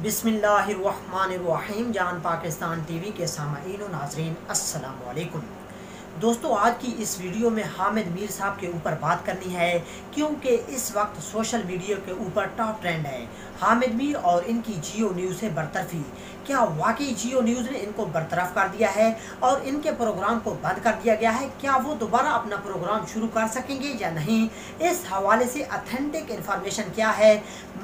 बिस्मिल्लाहिर्रहमानिर्रहीम। जान पाकिस्तान टीवी के सामईन और नाज़रीन, अस्सलाम वालेकुम। दोस्तों, आज की इस वीडियो में हामिद मीर साहब के ऊपर बात करनी है, क्योंकि इस वक्त सोशल मीडिया के ऊपर टॉप ट्रेंड है हामिद मीर और इनकी जियो न्यूज़ से बरतरफी। क्या वाकई जियो न्यूज़ ने इनको बरतरफ कर दिया है और इनके प्रोग्राम को बंद कर दिया गया है? क्या वो दोबारा अपना प्रोग्राम शुरू कर सकेंगे या नहीं? इस हवाले से ऑथेंटिक इन्फॉर्मेशन क्या है,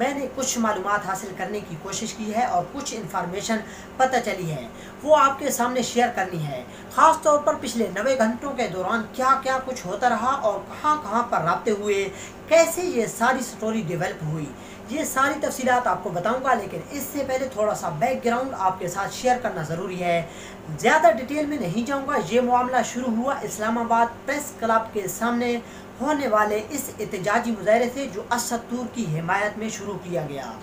मैंने कुछ मालूमात हासिल करने की कोशिश की है और कुछ इन्फॉर्मेशन पता चली है, वो आपके सामने शेयर करनी है। ख़ास तौर पर पिछले 90 घंटों के दौरान क्या क्या कुछ होता रहा और कहां कहां पर राब्ते हुए, कैसे ये सारी स्टोरी डेवलप हुई, ये सारी तफसीलात आपको बताऊंगा। लेकिन इससे पहले थोड़ा सा बैकग्राउंड आपके साथ शेयर करना ज़रूरी है। ज़्यादा डिटेल में नहीं जाऊंगा। ये मामला शुरू हुआ इस्लामाबाद प्रेस क्लब के सामने होने वाले इस एहतजाजी मुजाहरे से, जो असद तूर की हिमायत में शुरू किया गया।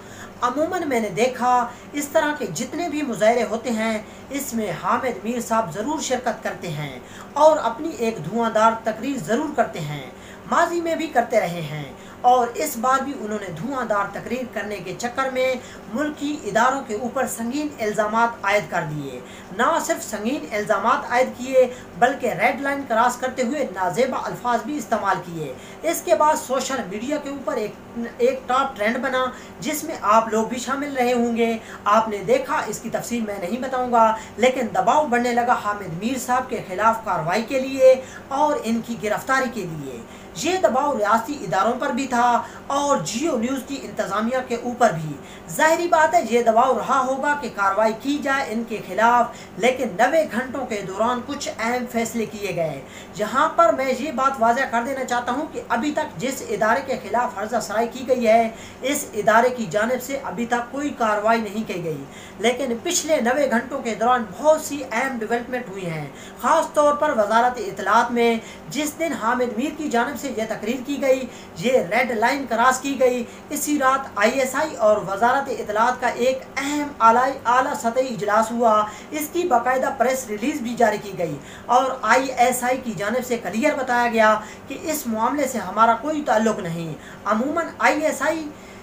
अमूमन मैंने देखा इस तरह के जितने भी मुजाहरे होते हैं, इसमें हामिद मीर साहब ज़रूर शिरकत करते हैं और अपनी एक धुआंधार तकरीर ज़रूर करते हैं। माजी में भी करते रहे हैं और इस बार भी उन्होंने धुआंधार तकरीर करने के चक्कर में मुल्की इदारों के ऊपर संगीन इल्ज़ामात आयद कर दिए। ना सिर्फ संगीन इल्ज़ामात आयद किए, बल्कि रेड लाइन क्रॉस करते हुए नाजेबा अल्फाज भी इस्तेमाल किए। इसके बाद सोशल मीडिया के ऊपर एक टॉप ट्रेंड बना, जिसमें आप लोग भी शामिल रहे होंगे। आपने देखा, इसकी तफसील मैं नहीं बताऊंगा, लेकिन दबाव बढ़ने लगा हामिद मीर साहब के खिलाफ कार्रवाई के लिए और इनकी गिरफ्तारी के लिए। ये दबाव रियासती इदारों पर भी था और जियो न्यूज़ की इंतज़ामिया के ऊपर भी। ज़ाहिरी बात है, ये दबाव रहा होगा कि कार्रवाई की जाए इनके खिलाफ, लेकिन 90 घंटों के दौरान कुछ अहम फैसले किए गए। जहां पर मैं ये बात वाज़ह कर देना चाहता हूं कि अभी तक जिस इदारे के खिलाफ हर्जा सराई की गई है, इस इदारे की जानिब से अभी तक कोई कार्रवाई नहीं की गई। लेकिन पिछले 90 घंटों के दौरान बहुत सी अहम डेवलपमेंट हुई हैं। ख़ास तौर पर वजारत इत्तलात में जिस दिन हामिद मीर की जानिब से यह तकरीर की गई, ये रेड लाइन क्रॉस की गई, इसी रात ISI और वजारत इत्तलात का एक अहम आला सतही इजलास हुआ। इसकी बाकायदा प्रेस रिलीज भी जारी की गई और ISI की जानिब से क्लियर बताया गया कि इस मामले से हमारा कोई ताल्लुक नहीं। अमूमन ISI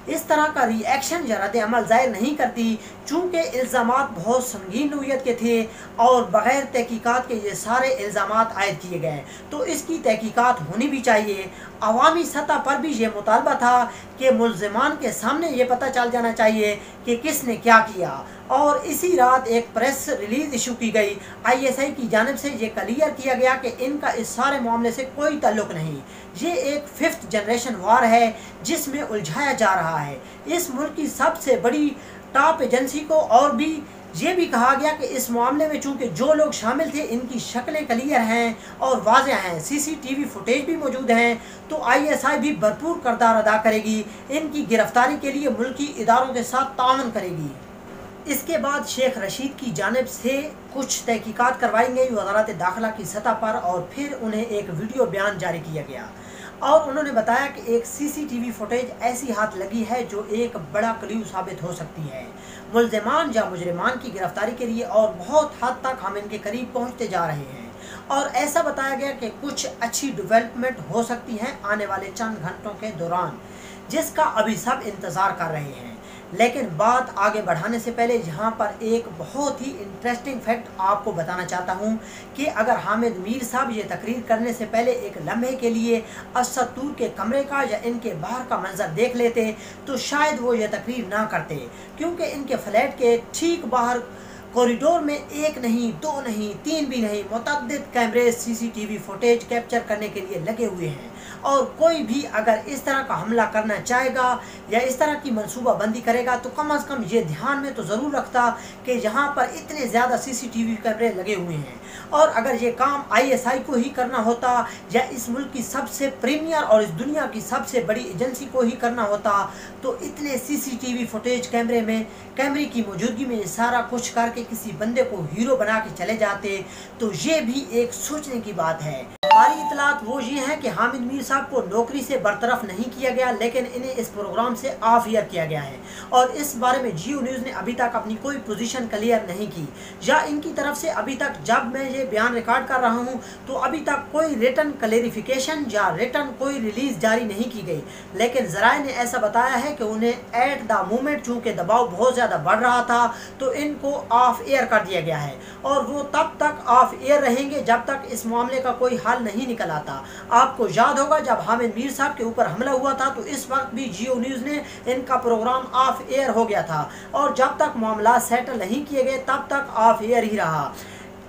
इस तरह का रिएक्शन या रद्द अमल ज़ाहिर नहीं करती, चूँकि इल्ज़ामात बहुत संगीन नोयत के थे और बग़ैर तहकीकात के ये सारे इल्ज़ामात आयद किए गए, तो इसकी तहकीकात होनी भी चाहिए। अवामी सतह पर भी ये मुतालबा था कि मुल्ज़िमान के सामने ये पता चल जाना चाहिए कि किसने क्या किया। और इसी रात एक प्रेस रिलीज़ इशू की गई। ISI की जानिब से ये क्लियर किया गया कि इनका इस सारे मामले से कोई ताल्लुक़ नहीं। ये एक 5th जनरेशन वार है जिसमें उलझाया जा रहा है इस मुल्क की सबसे बड़ी टॉप एजेंसी को। और भी ये भी कहा गया कि इस मामले में चूँकि जो लोग शामिल थे, इनकी शक्लें क्लियर हैं और वाज़ेह हैं, CCTV फुटेज भी मौजूद हैं, तो ISI भी भरपूर किरदार अदा करेगी, इनकी गिरफ्तारी के लिए मुल्की इदारों के साथ ताउन करेगी। इसके बाद शेख रशीद की जानिब से कुछ तहकीकात करवाई गई वज़ारत दाखिला की सतह पर और फिर उन्हें एक वीडियो बयान जारी किया गया और उन्होंने बताया कि एक CCTV फुटेज ऐसी हाथ लगी है जो एक बड़ा क्ल्यू साबित हो सकती है मुल्ज़िमान या मुजरिमान की गिरफ्तारी के लिए, और बहुत हद तक हम इनके करीब पहुंचते जा रहे हैं। और ऐसा बताया गया कि कुछ अच्छी डेवलपमेंट हो सकती है आने वाले चंद घंटों के दौरान, जिसका अभी सब इंतज़ार कर रहे हैं। लेकिन बात आगे बढ़ाने से पहले यहाँ पर एक बहुत ही इंटरेस्टिंग फैक्ट आपको बताना चाहता हूँ कि अगर हामिद मीर साहब ये तकरीर करने से पहले एक लम्हे के लिए असद तूर के कमरे का या इनके बाहर का मंजर देख लेते, तो शायद वो ये तकरीर ना करते, क्योंकि इनके फ्लैट के ठीक बाहर कॉरिडोर में एक नहीं, दो नहीं, तीन भी नहीं, मुतअद्दिद कैमरे CCTV फुटेज कैप्चर करने के लिए लगे हुए हैं। और कोई भी अगर इस तरह का हमला करना चाहेगा या इस तरह की मनसूबा बंदी करेगा, तो कम अज़ कम ये ध्यान में तो ज़रूर रखता कि यहाँ पर इतने ज़्यादा CCTV कैमरे लगे हुए हैं। और अगर ये काम ISI को ही करना होता या इस मुल्क की सबसे प्रीमियर और इस दुनिया की सबसे बड़ी एजेंसी को ही करना होता, तो इतने CCTV फुटेज कैमरे की मौजूदगी में सारा कुछ करके किसी बंदे को हीरो बना के चले जाते। तो ये भी एक सोचने की बात है। सारी इतलात वो ये हैं कि हामिद मीर साहब को नौकरी से बरतरफ नहीं किया गया, लेकिन इन्हें इस प्रोग्राम से ऑफ ईयर किया गया है और इस बारे में जियो न्यूज़ ने अभी तक अपनी कोई पोजीशन क्लियर नहीं की या इनकी तरफ से अभी तक, जब मैं ये बयान रिकॉर्ड कर रहा हूँ तो अभी तक कोई रिटन क्लेरिफिकेशन या रिटन कोई रिलीज जारी नहीं की गई। लेकिन ज़राए ने ऐसा बताया है कि उन्हें एट द मोमेंट चूँकि दबाव बहुत ज़्यादा बढ़ रहा था तो इनको ऑफ एयर कर दिया गया है और वो तब तक ऑफ एयर रहेंगे जब तक इस मामले का कोई हल नहीं निकल आता। आपको याद होगा जब हामिद मीर साहब के ऊपर हमला हुआ था तो इस वक्त भी जियो न्यूज़ ने इनका प्रोग्राम ऑफ एयर हो गया था और जब तक मामला सेटल नहीं किए गए तब तक ऑफ एयर ही रहा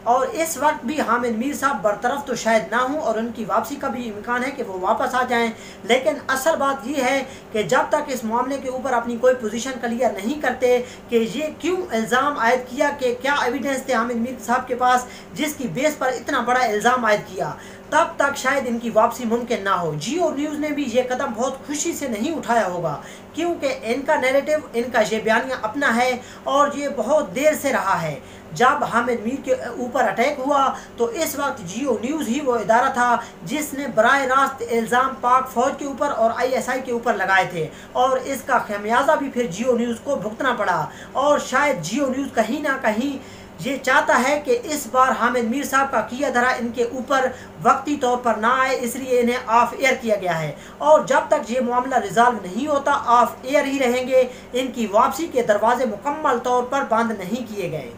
और इस वक्त भी हामिद मीर साहब बरतरफ तो शायद ना हो और उनकी वापसी का भी इम्कान है कि वो वापस आ जाएं। लेकिन असल बात ये है कि जब तक इस मामले के ऊपर अपनी कोई पोजीशन क्लियर नहीं करते कि ये क्यों इल्ज़ाम आयद किया, कि क्या एविडेंस थे हामिद मीर साहब के पास जिसकी बेस पर इतना बड़ा इल्ज़ाम आयद किया, तब तक शायद इनकी वापसी मुमकिन ना हो। जियो न्यूज़ ने भी ये कदम बहुत खुशी से नहीं उठाया होगा क्योंकि इनका नैरेटिव, इनका ये बयानिया अपना है और ये बहुत देर से रहा है। जब हामिद मीर के ऊपर अटैक हुआ तो इस वक्त जियो न्यूज़ ही वो इदारा था जिसने बराह रास्त इल्ज़ाम पाक फ़ौज के ऊपर और ISI के ऊपर लगाए थे और इसका खमियाजा भी फिर जियो न्यूज़ को भुगतना पड़ा। और शायद जियो न्यूज़ कहीं ना कहीं ये चाहता है कि इस बार हामिद मीर साहब का किया धरा इनके ऊपर वक्ती तौर पर ना आए, इसलिए इन्हें ऑफ एयर किया गया है और जब तक ये मामला रिजॉल्व नहीं होता ऑफ एयर ही रहेंगे। इनकी वापसी के दरवाजे मुकम्मल तौर पर बंद नहीं किए गए।